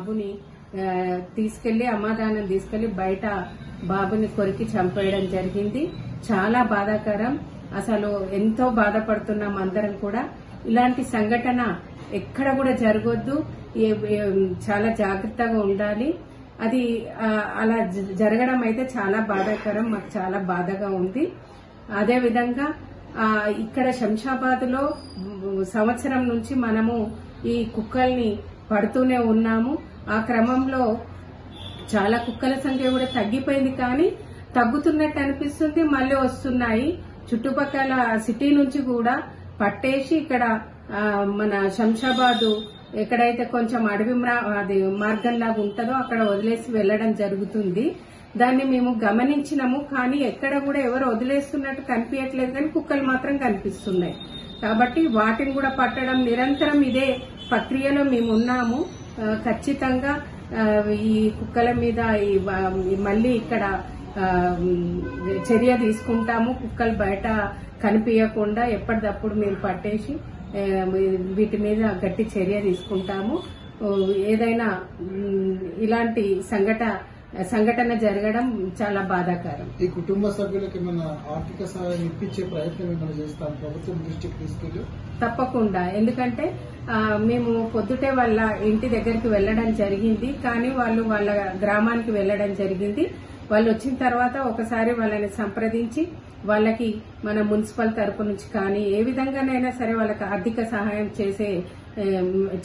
బాబుని తీసుకెళ్లి అమ్మాదానం తీసుకెళ్లి బయట బాబుని కొరికి చంపేయడం జరిగింది. చాలా బాధాకరం. అసలు ఎంతో బాధపడుతున్నాం అందరం కూడా. ఇలాంటి సంఘటన ఎక్కడ కూడా జరగొద్దు. చాలా జాగ్రత్తగా ఉండాలి. అది అలా జరగడం అయితే చాలా బాధాకరం. మాకు చాలా బాధగా ఉంది. అదే విధంగా ఇక్కడ శంషాబాద్ లో సంవత్సరం నుంచి మనము ఈ కుక్కల్ని పడుతూనే ఉన్నాము. ఆ క్రమంలో చాలా కుక్కల సంఖ్య కూడా తగ్గిపోయింది, కానీ తగ్గుతున్నట్టు అనిపిస్తుంది. మళ్ళీ వస్తున్నాయి. చుట్టుపక్కల సిటీ నుంచి కూడా పట్టేసి ఇక్కడ మన శంషాబాద్ ఎక్కడైతే కొంచెం అడవి అది మార్గంలాగా ఉంటుందో అక్కడ వదిలేసి వెళ్లడం జరుగుతుంది. దాన్ని మేము గమనించినాము, కానీ ఎక్కడ కూడా ఎవరు వదిలేస్తున్నట్టు కనిపించట్లేదు, కానీ కుక్కలు మాత్రం కనిపిస్తున్నాయి. కాబట్టి వాటిని కూడా పట్టడం నిరంతరం ఇదే ప్రక్రియలో మేము ఉన్నాము. ఖచ్చితంగా ఈ కుక్కల మీద మళ్లీ ఇక్కడ చర్య తీసుకుంటాము. కుక్కలు బయట కనిపించకుండా ఎప్పటికప్పుడు మేము పట్టేసి వీటి మీద గట్టి చర్య తీసుకుంటాము. ఏదైనా ఇలాంటి సంఘటన జరగడం చాలా బాధాకరం. ఈ కుటుంబ సభ్యులకు ఏమైనా ఆర్థిక సహాయం ఇప్పించే ప్రయత్నం ఏమైనా చేస్తాం ప్రభుత్వం దృష్టికి తీసుకెళ్ళి? తప్పకుండా. ఎందుకంటే మేము పొద్దుటే వాళ్ళ ఇంటి దగ్గరికి వెళ్లడం జరిగింది, కానీ వాళ్ళు వాళ్ళ గ్రామానికి వెళ్లడం జరిగింది. వాళ్ళు వచ్చిన తర్వాత ఒకసారి వాళ్ళని సంప్రదించి వాళ్ళకి మన మున్సిపల్ తరపు నుంచి కానీ ఏ విధంగానైనా సరే వాళ్ళకి ఆర్థిక సహాయం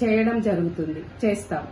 చేయడం జరుగుతుంది. చేస్తాం.